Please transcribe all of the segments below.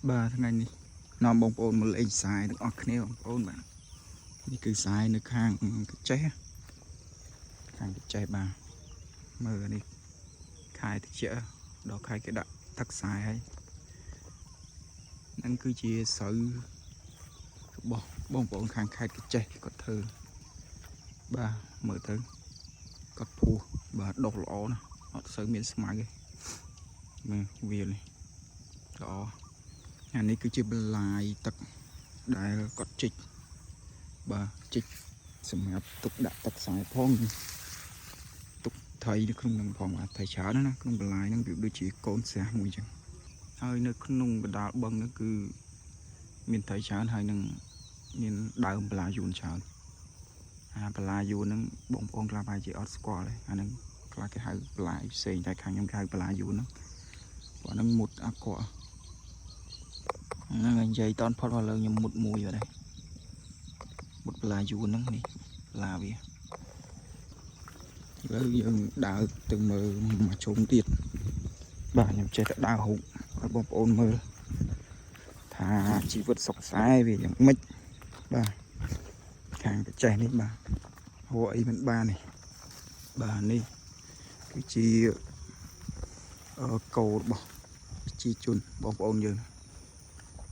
ba thằng anh đi nằm bông ôn một lên xài được ọc nêu bông ôn bạn đi cứ xài được hàng cái cháy bà mơ đi khai thì chợ đó khai cái đạn thắc xài ấy năng cứ chia sự bỏ bông ôn hàng khai cái cháy có thơ ba mở tới có phù bà độc lỗ nè họ sớm miễn smart cái mà về này đó anh ấy cứ chia lại tật đại có trịch bà trịch sầm tục đã tật xài phong tục thầy nó không nằm phòng à thầy chả nó không lại nó biểu đôi chỉ con xe mùi chẳng hơi nó không nung và đào băng nó cứ miền thầy chả hay nâng miền đào là dùn chả là dùn nó bông con là bài chỉ ở square đấy anh là cái hai lại xây tại khang trong hai là dùn nó và nó một quả nó dây toàn phật vào lâu như một mùi ở đây một là dùn nó này là vì bây giờ đào từ mờ mà trốn tiệt bà nhầm chết đào hụng các bông ôn mơ thà chỉ vượt sọc sai vì những mít bà càng cái chè này bà hội mình ba này bà này cái chi cầu bỏ chi chun bông ôn như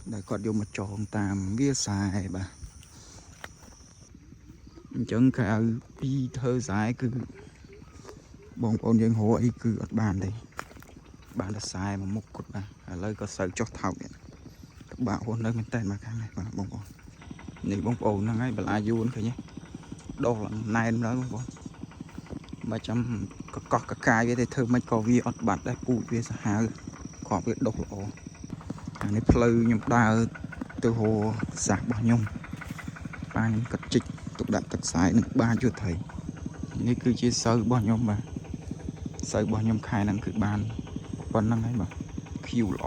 để còn vô mà tròn tàm vía xài bà chẳng cả đi thơ giải cứ bông ôn dân hội cứ ở bàn đây bạn đã xài mà một cột bà lời có sợ cho thảo điện các bạn ôn nơi mình tên mà khang này bà bông ôn này bông ôn nó ngay bà la du thôi nhé đô là nay em nói bông ôn 300 có cái cài với thơ mấy có vi ọt bạt đây bụi với hà có việc độc lộ này pleu nhung đa từ hồ sạc bao nhung ba những cật trịch tục đạn tật sái được ba chưa thầyនេះគឺជាសៅរបស់ខ្ញុំបាទសៅរបស់ខ្ញុំខែហ្នឹងគឺបានប៉ុណ្្នឹងហើយបាទ Q ល្អ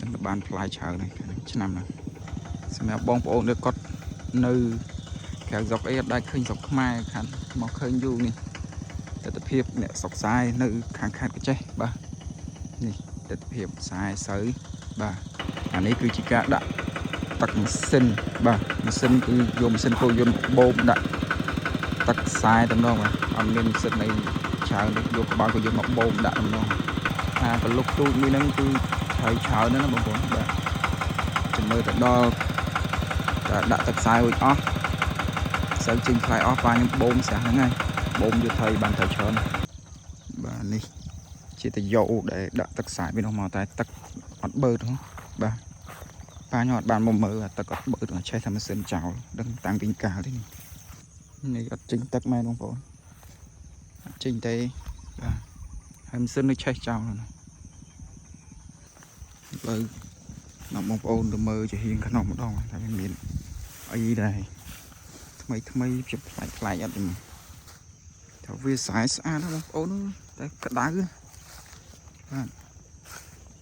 នឹងបានផ្លាយច្រើនហើយឆ្នាំហ្នឹងសម្រាប់បងប្អូនដែលគាត់នៅក្រៅស្រុកអីអត់ដែរឃើញស្រុកខ្មែរខាងមកឃើញយូរនេះទិដ្ឋភាពអ្នកស្រុកខ្សែនៅខាងខេត្តកោះចេះបាទនេះទិដ្ឋភាពខ្សែសៅបាទអានេះគឺជាការដាក់ទឹកម៉ាស៊ីនបាទម៉ាស៊ីនគឺយកម៉ាស៊ីនគោយន្តបូមដាក់ទឹកខ្សែតែម្ដងបាទអត់មានម៉ាស៊ីនអីច្រើនយកក្បាលគោយន្តមកបូមដាក់តែម្ដងប្រឡុកទូចមួយហ្នឹងគឺត្រូវច្រើនណាស់បងប្អូនបាទចាំមើលទៅដល់តែដាក់ទឹកខ្សែរួចអស់សើចេញខ្លាយអស់បាទខ្ញុំបូមស្រះហ្នឹងហើយបូមយកថៃបានទៅច្រើនបាទនេះជាតយោដែលដាក់ទឹកខ្សែវានោះមកតែទឹកអត់បើកហ្នឹងបាទប៉ាខ្ញុំអត់បានមកមើលទឹកអត់បើកឆេះថាម៉ាស៊ីនចោលដឹងតាំងពីកាលទេនេះអត់ចេញទឹកមែនបងប្អូនអត់ចេញទេបាទហើយម៉ាស៊ីននៅឆេះចោលហ្នឹងបើបងប្អូនទៅមើលជាហៀងក្នុងម្ដងតែវាមានអីដែរថ្មីជិបផ្លាច់អត់ទេថាវាស្អាតណាបងប្អូនតែក្តៅបាទ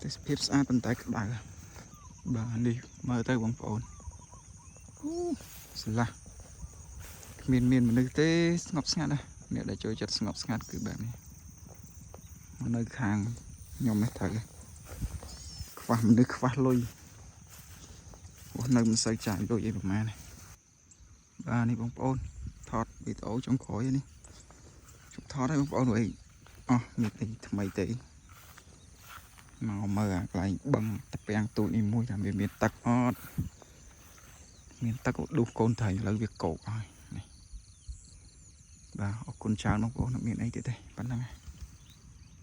តែភាពស្អាតប៉ុន្តែក្តៅបាទនេះមើលទៅបងប្អូនស្រឡះគ្មានមនុស្សទេស្ងប់ស្ងាត់ណាអ្នកដែលចូលចិត្តស្ងប់ស្ងាត់គឺបែបនេះនៅខាងខ្ញុំនេះត្រូវខ្វះមនុស្សខ្វះលុយនៅមិនសូវចាយលុយអីប្រហែលបាទនេះបងប្អូនថតវីដេអូចុងក្រោយនេះជប់ថតឲ្យបងប្អូនវិញអស់មានអីថ្មីទេមកមើលអាកន្លែងបឹងតាពាំងទូតនេះមួយថាវាមានទឹកអត់មានទឹកដុះកូនត្រីឥឡូវវាកោកហើយនេះបាទអរគុណច្រើនបងប្អូនមានអីទៀតទេប៉ុណ្ណឹង